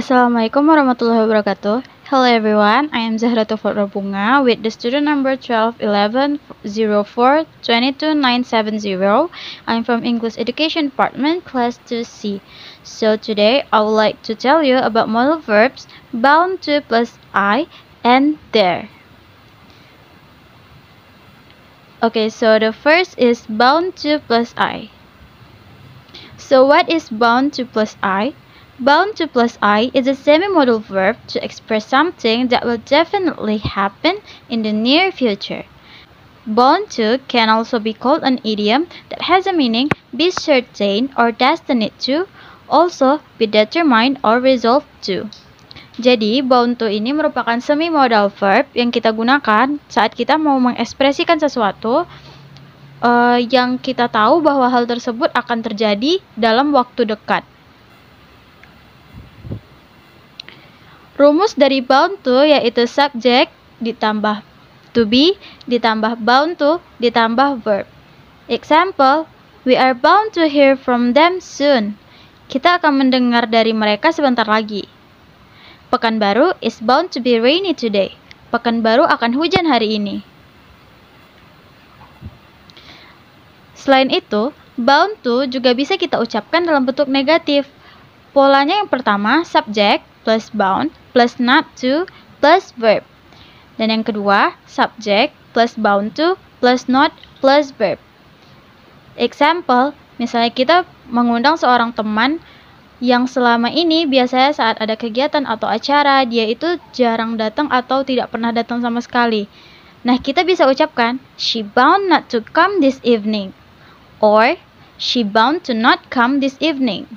Assalamualaikum warahmatullahi wabarakatuh. Hello everyone, I am Zahra Taufik Rabunga with the student number 121104222970. I'm from English Education Department, Class 2C. So today I would like to tell you about modal verbs bound to plus I and there. Okay, so the first is bound to plus I. So what is bound to plus I? Bound to plus I is a semi-modal verb to express something that will definitely happen in the near future. Bound to can also be called an idiom that has a meaning be certain or destined to, also be determined or resolved to. Jadi, bound to ini merupakan semi-modal verb yang kita gunakan saat kita mau mengekspresikan sesuatu yang kita tahu bahwa hal tersebut akan terjadi dalam waktu dekat. Rumus dari bound to yaitu subject ditambah to be ditambah bound to ditambah verb. Example, we are bound to hear from them soon. Kita akan mendengar dari mereka sebentar lagi. Pekanbaru is bound to be rainy today. Pekanbaru akan hujan hari ini. Selain itu, bound to juga bisa kita ucapkan dalam bentuk negatif. Polanya yang pertama, subject plus bound plus not to plus verb. Dan yang kedua, subject plus bound to plus not plus verb. Example, misalnya kita mengundang seorang teman yang selama ini biasanya saat ada kegiatan atau acara, dia itu jarang datang atau tidak pernah datang sama sekali. Nah, kita bisa ucapkan, she bound not to come this evening. Or, she bound to not come this evening.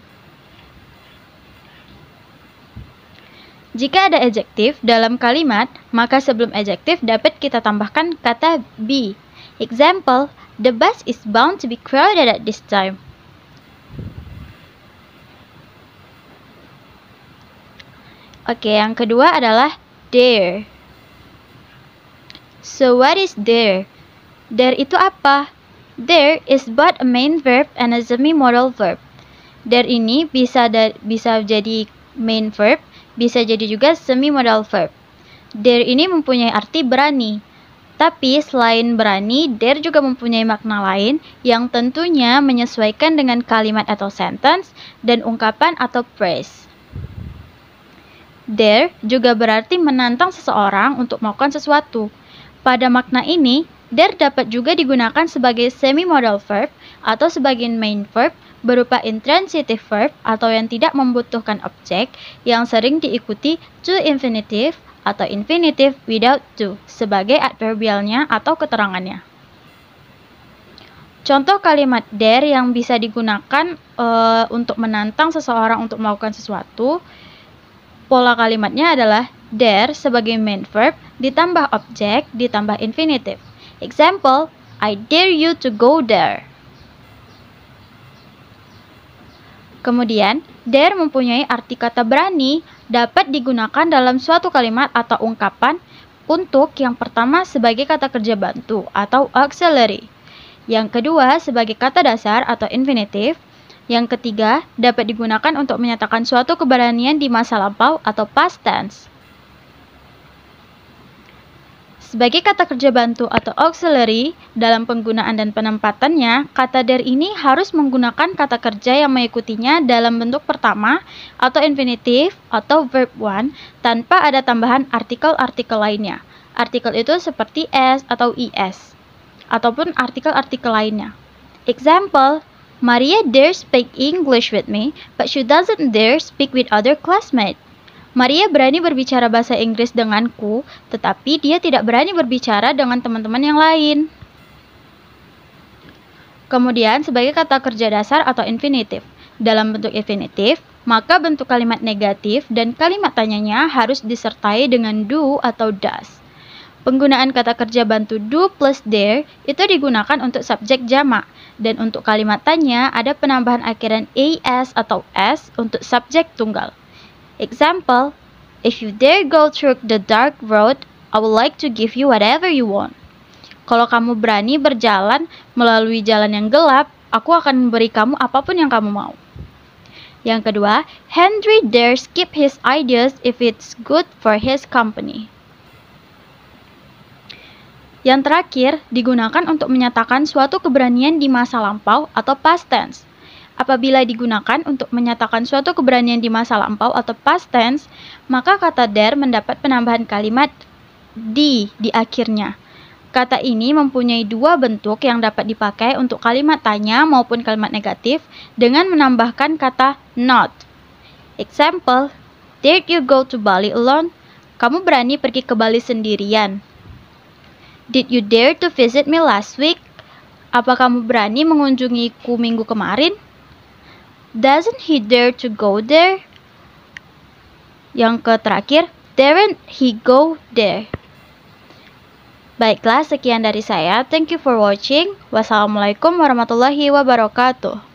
Jika ada adjektif dalam kalimat, maka sebelum adjektif dapat kita tambahkan kata be. Example, the bus is bound to be crowded at this time. Oke, yang kedua adalah there. So what is there? There itu apa? There is both a main verb and a semi-modal verb. There ini bisa jadi main verb, bisa jadi juga semi-modal verb. Dare ini mempunyai arti berani. Tapi selain berani, dare juga mempunyai makna lain yang tentunya menyesuaikan dengan kalimat atau sentence dan ungkapan atau phrase. Dare juga berarti menantang seseorang untuk melakukan sesuatu. Pada makna ini, dare dapat juga digunakan sebagai semi-modal verb atau sebagai main verb berupa intransitive verb atau yang tidak membutuhkan objek yang sering diikuti to infinitive atau infinitive without to sebagai adverbialnya atau keterangannya. Contoh kalimat dare yang bisa digunakan untuk menantang seseorang untuk melakukan sesuatu, pola kalimatnya adalah dare sebagai main verb ditambah objek ditambah infinitive. Example, I dare you to go there. Kemudian, dare mempunyai arti kata berani, dapat digunakan dalam suatu kalimat atau ungkapan untuk yang pertama sebagai kata kerja bantu atau auxiliary. Yang kedua sebagai kata dasar atau infinitive. Yang ketiga dapat digunakan untuk menyatakan suatu keberanian di masa lampau atau past tense. Sebagai kata kerja bantu atau auxiliary, dalam penggunaan dan penempatannya, kata dare ini harus menggunakan kata kerja yang mengikutinya dalam bentuk pertama atau infinitive atau verb one tanpa ada tambahan artikel-artikel lainnya. Artikel itu seperti s atau is, ataupun artikel-artikel lainnya. Example, Maria dares speak English with me, but she doesn't dare speak with other classmates. Maria berani berbicara bahasa Inggris denganku, tetapi dia tidak berani berbicara dengan teman-teman yang lain. Kemudian, sebagai kata kerja dasar atau infinitive. Dalam bentuk infinitive, maka bentuk kalimat negatif dan kalimat tanyanya harus disertai dengan do atau does. Penggunaan kata kerja bantu do plus dare itu digunakan untuk subjek jamak, dan untuk kalimat tanya ada penambahan akhiran as atau s untuk subjek tunggal. Example, if you dare go through the dark road, I would like to give you whatever you want. Kalau kamu berani berjalan melalui jalan yang gelap, aku akan memberi kamu apapun yang kamu mau. Yang kedua, Henry dares keep his ideas if it's good for his company. Yang terakhir, digunakan untuk menyatakan suatu keberanian di masa lampau atau past tense. Apabila digunakan untuk menyatakan suatu keberanian di masa lampau atau past tense, maka kata dare mendapat penambahan kalimat di akhirnya. Kata ini mempunyai dua bentuk yang dapat dipakai untuk kalimat tanya maupun kalimat negatif dengan menambahkan kata not. Example, dare you go to Bali alone? Kamu berani pergi ke Bali sendirian? Did you dare to visit me last week? Apa kamu berani mengunjungiku minggu kemarin? Doesn't he dare to go there? Yang terakhir, daren't he go there? Baiklah, sekian dari saya. Thank you for watching. Wassalamualaikum warahmatullahi wabarakatuh.